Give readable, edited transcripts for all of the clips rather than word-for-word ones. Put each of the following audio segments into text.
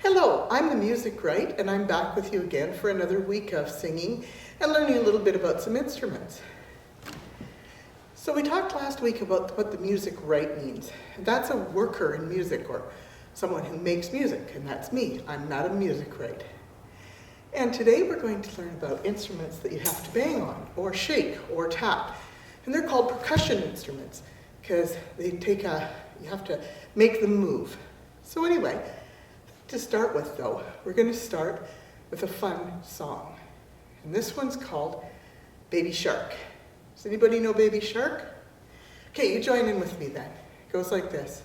Hello, I'm the Music Wright, and I'm back with you again for another week of singing and learning a little bit about some instruments. So we talked last week about what the music write means. That's a worker in music, or someone who makes music, and that's me. I'm not a music write. And today we're going to learn about instruments that you have to bang on, or shake, or tap. And they're called percussion instruments, because you have to make them move. So anyway, to start with though, we're going to start with a fun song. And this one's called Baby Shark. Does anybody know Baby Shark? Okay, you join in with me then. It goes like this.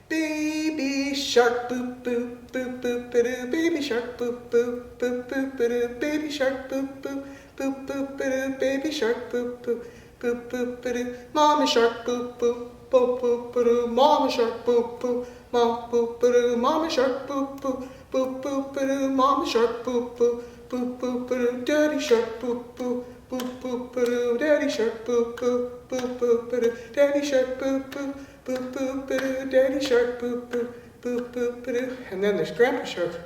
Baby shark, boop, boop, boop, boop, ba-doo. Baby shark, boop, boop, boop, boop, ba-doo. Baby shark, boop, boop, boop, boop, ba-doo. Baby shark, boop, boop, boop, boop, ba-doo. Mommy shark, boop, boop, boop, boop, ba-doo. Mommy shark, boop, boop, mom, boop, ba-doo. Mommy shark, boop, boop, boop, boop, ba-doo. Mommy shark, boop, boop, boop, boop, ba-doo. Daddy shark, boop, boop, boop, boop, ba-doo. Daddy shark, boop, boop, boop, boop, ba-doo. Daddy shark, boop, boop, boop, boop, ba-doo. Daddy shark, boop, boop, boop, boop, ba-doo. And then there's Grandpa Shark.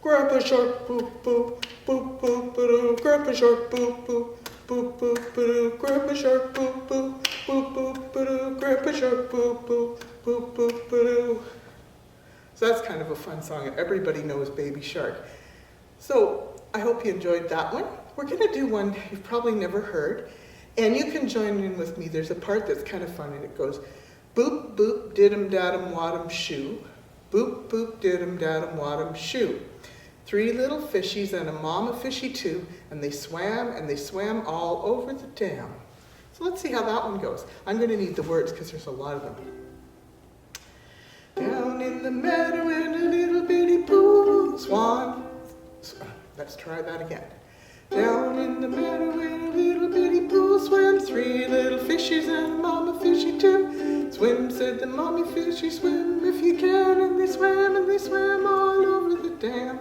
Grandpa Shark, boop, boop, boop, boop, ba-doo. Grandpa Shark, boop, boop, boop, boop, ba-doo. Grandpa Shark, boop, boop, boop, boop, ba-doo. Grandpa Shark, boop, boop, boop, boop, ba-doo. So that's kind of a fun song, and everybody knows Baby Shark. So I hope you enjoyed that one. We're going to do one you've probably never heard, and you can join in with me. There's a part that's kind of fun, and it goes, boop, boop, did-em, dat-em, wat-em, shoo. Boop, boop, did-em, dat-em, wat-em, shoo. Three little fishies and a mama fishy too, and they swam all over the dam. So let's see how that one goes. I'm going to need the words because there's a lot of them. Down in the meadow in a little bitty pool, swan. Let's try that again. Down in the meadow in a little bitty pool swam three little fishies and a mama fishy too. Swim, said the mommy fishy, swim if you can. And they swam all over the dam.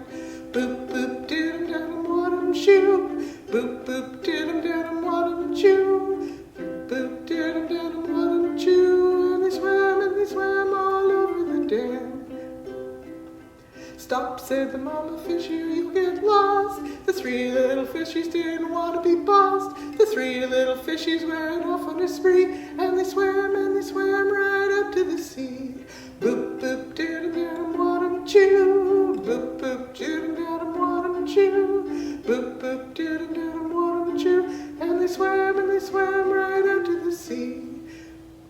Boop, boop, did-em, dat-em, wat-em, shoo. Boop, boop, did-em, dat-em, wat-em, shoo. Boop, boop, did-em, dat-em, wat-em, shoo. And they swam all over the dam. Stop, said the mama fishy, or you'll get lost. The three little fishies didn't want to be bossed. The three little fishies went off on a spree, and they swam right up to the sea. Boop, boop, did-em, dat-em, wat-em, chew. Boop, boop, did-em, dat-em, wat-em, chew. Boop, boop, did-em, dat-em, wat-em, chew. And they swam right up to the sea.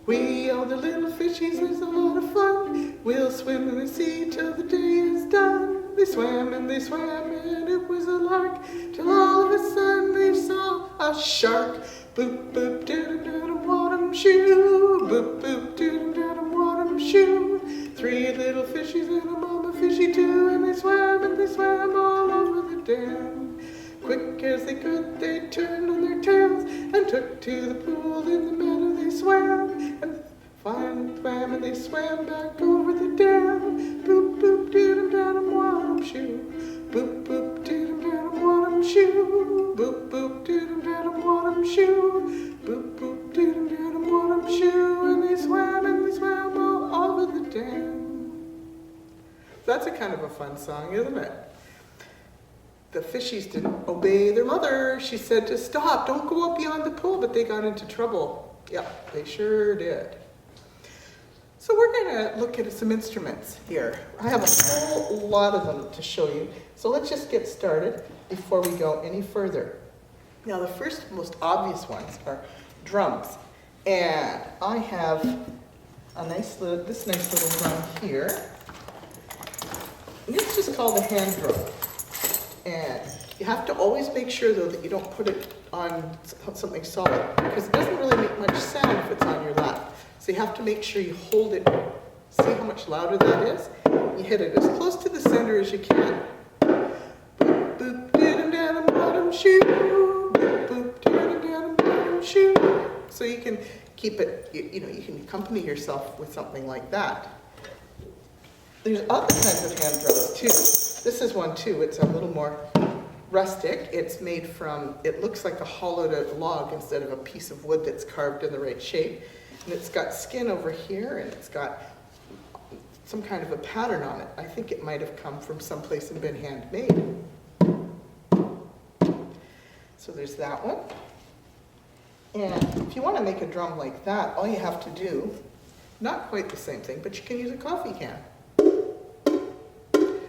We, all the little fishies, it's a lot of fun. We'll swim in the sea till the day is done. They swam, and it was a lark, till all of a sudden they saw a shark. Boop, boop, did-em, dat-em, wat-em, shoo. Boop, boop, did-em, dat-em, wat-em, shoo. Three little fishies and a mama fishy too, and they swam all over the dam. Quick as they could, they turned on their tails and took to the pool. In the meadow they swam, and finally swam, and they swam back over the dam. Boop, boop, did-em, dat-em, wat-em, shoo. Boop, boop, did-em, dat-em, wat-em, shoo. Boop, boop, did-em, dat-em, wat-em, shoo. Boop, boop, did-em, dat-em, wat-em, shoo. And they swam all over the dam. That's a kind of a fun song, isn't it? The fishies didn't obey their mother. She said to stop, don't go up beyond the pool, but they got into trouble. Yeah, they sure did. So we're going to look at some instruments here. I have a whole lot of them to show you. So let's just get started before we go any further. Now the first most obvious ones are drums. And I have this nice little drum here. And it's just called a hand drum. And you have to always make sure, though, that you don't put it on something solid, because it doesn't really make much sound if it's on your lap. So you have to make sure you hold it. See how much louder that is? You hit it as close to the center as you can. Boop, boop, did-em, dat-em, wat-em, shoo. Boop, boop, did-em, dat-em, wat-em, shoo. So you can keep it, you can accompany yourself with something like that. There's other kinds of hand drums, too. This is one too. It's a little more rustic. It's made from, it looks like a hollowed out log instead of a piece of wood that's carved in the right shape. And it's got skin over here, and it's got some kind of a pattern on it. I think it might have come from someplace and been handmade. So there's that one. And if you want to make a drum like that, all you have to do, not quite the same thing, but you can use a coffee can.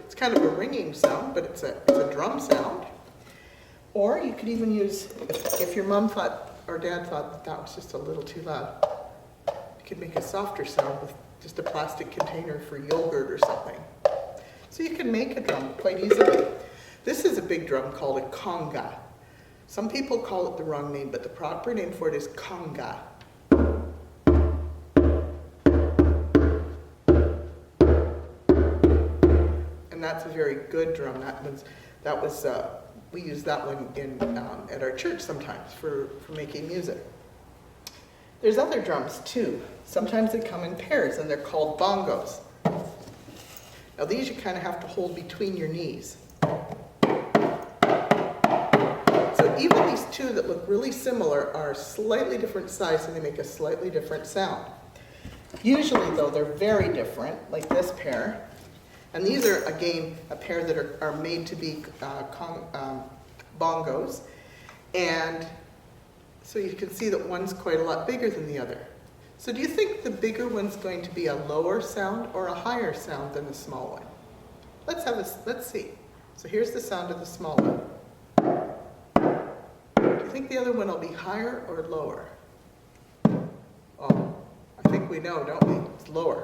It's kind of a ringing sound, but it's a drum sound. Or you could even use, if your mom thought or dad thought that was just a little too loud, you could make a softer sound with just a plastic container for yogurt or something. So you can make a drum quite easily. This is a big drum called a conga. Some people call it the wrong name, but the proper name for it is conga. And that's a very good drum. We use that one at our church sometimes for making music. There's other drums too. Sometimes they come in pairs and they're called bongos. Now these you kind of have to hold between your knees. So even these two that look really similar are slightly different size and they make a slightly different sound. Usually though they're very different, like this pair. And these are, again, a pair that are made to be bongos. And so you can see that one's quite a lot bigger than the other. So do you think the bigger one's going to be a lower sound or a higher sound than the small one? Let's see. So here's the sound of the small one. Do you think the other one will be higher or lower? Oh, I think we know, don't we? It's lower.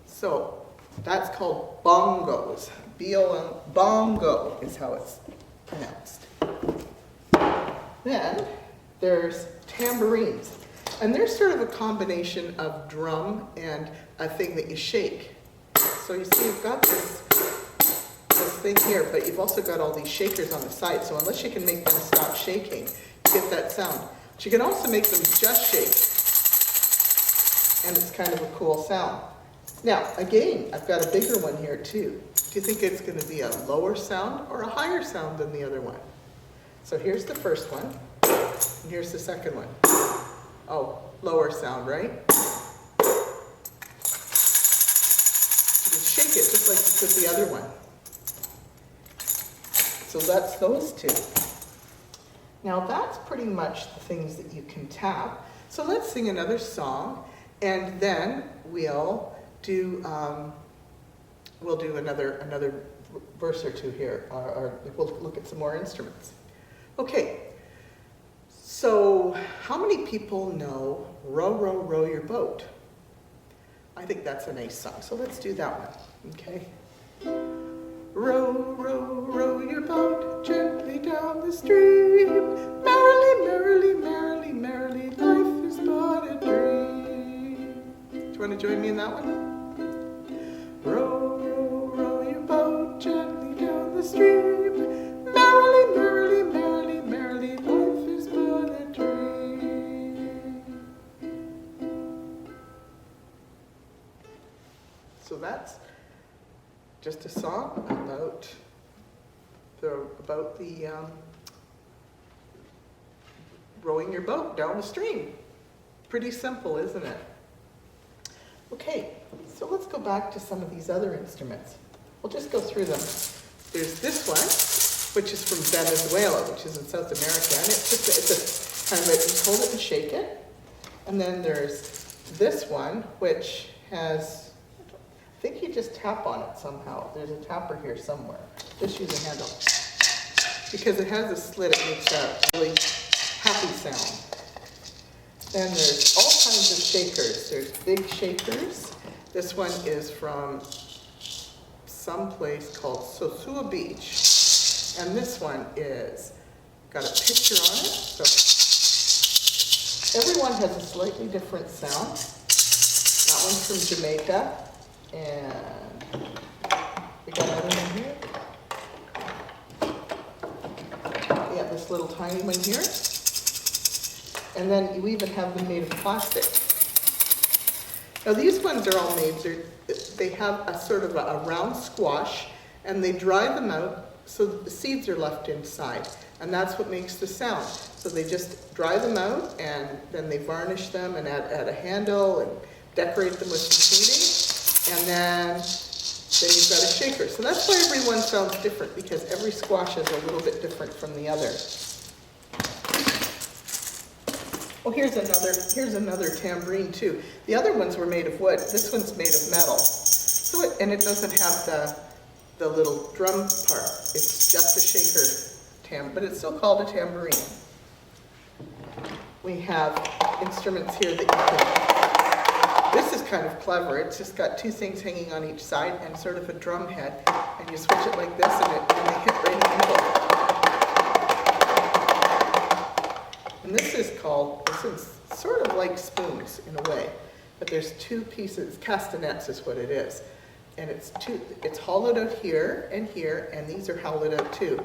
So that's called bongos. B-O-N, bongo is how it's pronounced. Then there's tambourines. And they're sort of a combination of drum and a thing that you shake. So you see you've got this thing here, but you've also got all these shakers on the side. So unless you can make them stop shaking, you get that sound. But you can also make them just shake. And it's kind of a cool sound. Now, again, I've got a bigger one here too. Do you think it's going to be a lower sound or a higher sound than the other one? So here's the first one, and here's the second one. Oh, lower sound, right? So just shake it just like you did the other one. So that's those two. Now that's pretty much the things that you can tap. So let's sing another song, and then we'll do another verse or two here, or we'll look at some more instruments. Okay, so how many people know Row, Row, Row Your Boat? I think that's a nice song, so let's do that one, okay? Row, row, row your boat gently down the stream. Merrily, merrily, merrily, merrily, life is but a dream. Do you want to join me in that one? Row, row, row your boat gently down the stream. Merrily, merrily, merrily, merrily, life is but a dream. So that's just a song about the rowing your boat down the stream. Pretty simple, isn't it? Okay, so let's go back to some of these other instruments. We'll just go through them. There's this one, which is from Venezuela, which is in South America, and it's a kind of you hold it and shake it. And then there's this one, which has, I think you just tap on it somehow. There's a tapper here somewhere. Just use a handle. Because it has a slit, it makes a really happy sound. Then there's all kinds of shakers. There's big shakers. This one is from some place called Sosua Beach. And this one is got a picture on it. So everyone has a slightly different sound. That one's from Jamaica. And we got another one here. We have this little tiny one here. And then you even have them made of plastic. Now these ones are all made, they have a sort of a round squash, and they dry them out so that the seeds are left inside, and that's what makes the sound. So they just dry them out, and then they varnish them and add a handle and decorate them with some painting, and then you've got a shaker. So that's why every one sounds different, because every squash is a little bit different from the other. Oh, here's another tambourine too. The other ones were made of wood. This one's made of metal. So and it doesn't have the little drum part. It's just a shaker but it's still called a tambourine. We have instruments here that you can, this is kind of clever. It's just got two things hanging on each side and sort of a drum head, and you switch it like this and they hit right in the middle. And this is sort of like spoons in a way, but there's two pieces, castanets is what it is. And it's hollowed out here, and these are hollowed out too.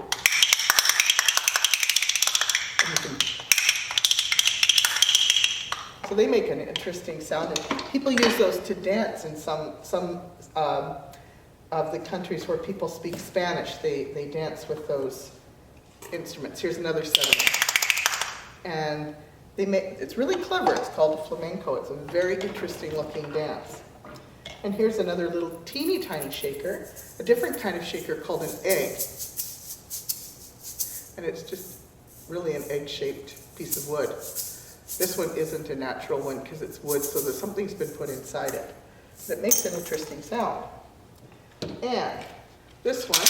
So they make an interesting sound, and people use those to dance in some of the countries where people speak Spanish. They dance with those instruments. Here's another set of them. And it's really clever. It's called flamenco. It's a very interesting looking dance. And here's another little teeny tiny shaker, a different kind of shaker called an egg. And it's just really an egg-shaped piece of wood. This one isn't a natural one because it's wood, so something's been put inside it. That makes an interesting sound. And this one,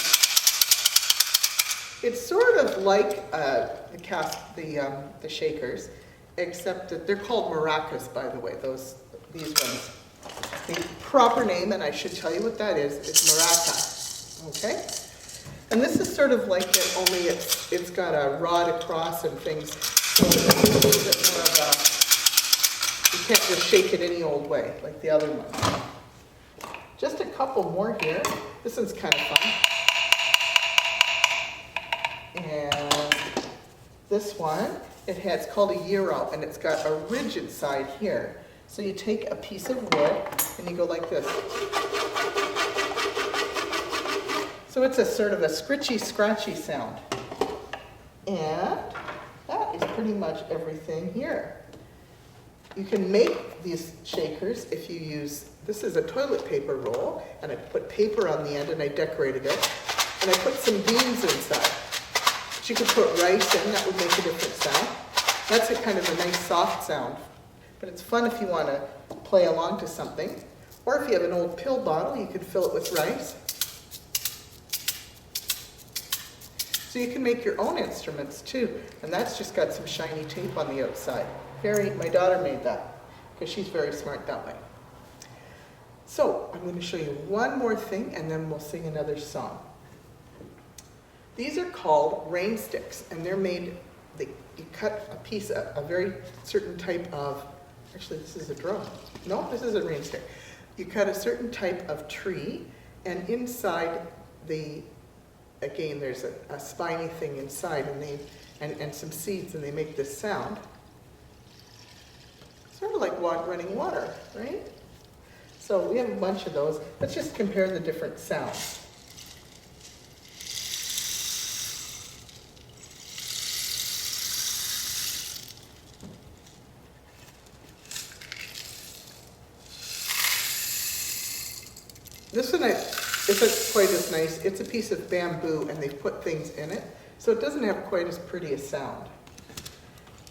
it's sort of like the shakers, except that they're called maracas, by the way, these ones. The proper name, and I should tell you what that is maraca, okay? And this is sort of like it, only it's got a rod across and things, so it's a little bit more of you can't just shake it any old way, like the other one. Just a couple more here. This one's kind of fun. And this one, it's called a gyro, and it's got a rigid side here. So you take a piece of wood and you go like this. So it's a sort of a scritchy, scratchy sound. And that is pretty much everything here. You can make these shakers if you use, this is a toilet paper roll, and I put paper on the end and I decorated it. And I put some beans inside. But you could put rice in, that would make a different sound. That's a kind of a nice soft sound. But it's fun if you want to play along to something. Or if you have an old pill bottle, you could fill it with rice. So you can make your own instruments too. And that's just got some shiny tape on the outside. My daughter made that, because she's very smart that way. So I'm going to show you one more thing, and then we'll sing another song. These are called rain sticks, and they're made, you cut a piece, a very certain type of, actually this is a drum. No, this is a rain stick. You cut a certain type of tree, and inside again there's a spiny thing inside, and some seeds, and they make this sound. Sort of like running water, right? So we have a bunch of those. Let's just compare the different sounds. This one isn't quite as nice. It's a piece of bamboo, and they've put things in it, so it doesn't have quite as pretty a sound.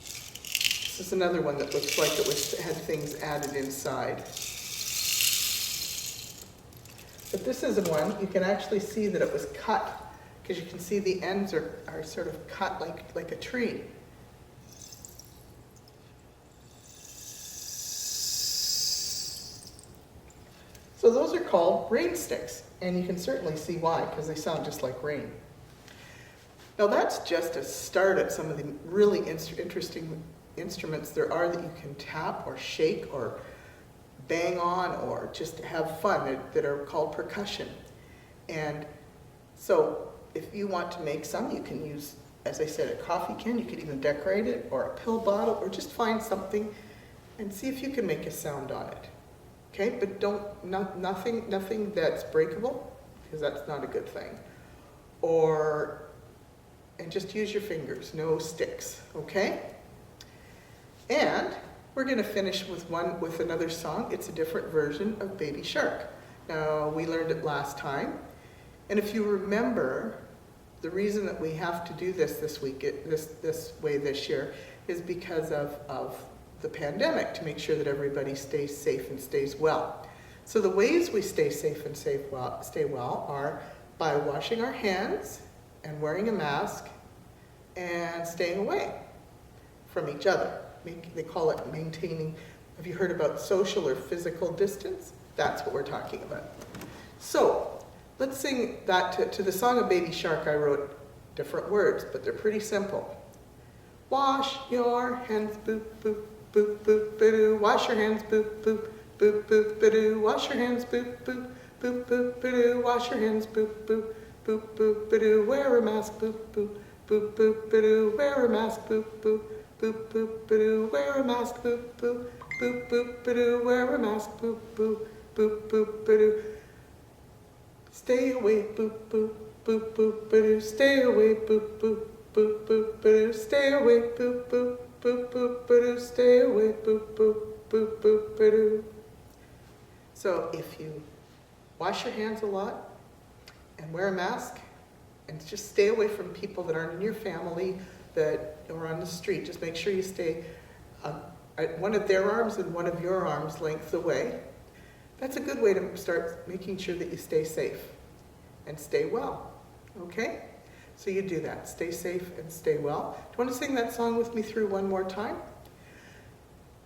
This is another one that looks like it had things added inside. But this is one, you can actually see that it was cut, because you can see the ends are sort of cut like a tree. So those are called rain sticks, and you can certainly see why, because they sound just like rain. Now that's just a start at some of the really interesting instruments there are that you can tap or shake or bang on or just have fun that are called percussion. And so if you want to make some, you can use, as I said, a coffee can. You could even decorate it, or a pill bottle, or just find something and see if you can make a sound on it. Okay, but nothing that's breakable, because that's not a good thing. and just use your fingers, no sticks, okay? And we're gonna finish with another song. It's a different version of Baby Shark. Now, we learned it last time, and if you remember, the reason that we have to do this week, this way this year, is because of the pandemic, to make sure that everybody stays safe and stays well. So the ways we stay safe and stay well are by washing our hands and wearing a mask and staying away from each other. They call it maintaining. Have you heard about social or physical distance? That's what we're talking about. So let's sing that to the song of Baby Shark. I wrote different words, but they're pretty simple. Wash your hands, boop, boop, boop, boop, ba-doo. Wash your hands, boop, boop, boop, boop, ba-doo. Wash your hands, boop, boop, boop, boop, ba-doo. Wash your hands, boop, boop, boop, boop, ba-doo. Wear a mask, boop, boop, boop, boop, ba-doo. Wear a mask, boop, boop, boop, boop, ba-doo. Wear a mask, boop, boop, boop, boop, ba-doo. Wear a mask, boop, boop, boop, boop, ba-doo. Stay away, boop, boop, boop, boop, ba-doo. Stay away, boop, boop, boop, boop, ba-doo. Stay away, boop, boop, boop, boop, ba-doo. Stay away, boop, boop, boop, boop, ba-doo. So if you wash your hands a lot and wear a mask and just stay away from people that aren't in your family that are on the street, just make sure you stay at one of their arms and one of your arms length away. That's a good way to start making sure that you stay safe and stay well, okay? So you do that, stay safe and stay well. Do you want to sing that song with me through one more time?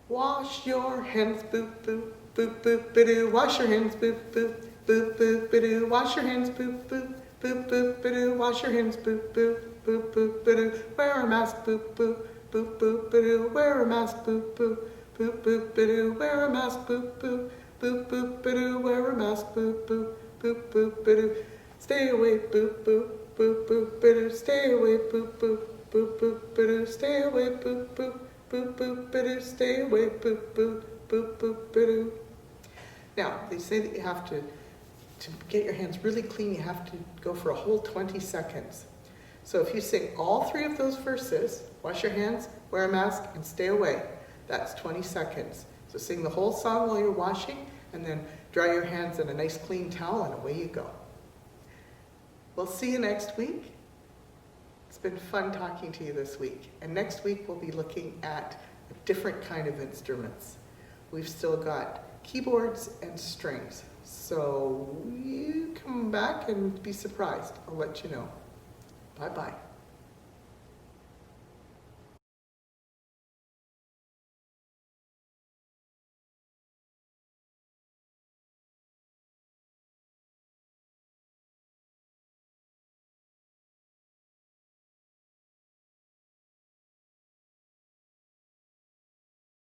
Wash your hands, boop, boop, boop, boop, ba-doo. Wash your hands, boop, boop, boop, boop, ba-doo. Wash your hands, boop, boop, boop, boop, ba-doo. Wash your hands, boop, boop, boop, boop, ba-doo. Wear a mask, boop, boop, boop, boop, ba-doo. Wear a mask, boop, boop, boop, boop, ba-doo. Wear a mask, boop, boop, boop, boop, ba-doo. Wear a mask, boop, boop, boop, boop, ba-doo. Stay away, boop, boop, boop, boop, ba-doo. Stay away, boop, boop, boop, boop, ba-doo. Stay away, boop, boop, boop, boop, ba-doo. Stay away, boop, boop, boop, boop, ba-doo. Now, they say that you have to get your hands really clean, you have to go for a whole 20 seconds. So if you sing all three of those verses, wash your hands, wear a mask, and stay away, that's 20 seconds. So sing the whole song while you're washing, and then dry your hands in a nice clean towel, and away you go. We'll see you next week. It's been fun talking to you this week. And next week we'll be looking at a different kind of instruments. We've still got keyboards and strings. So you come back and be surprised. I'll let you know. Bye-bye.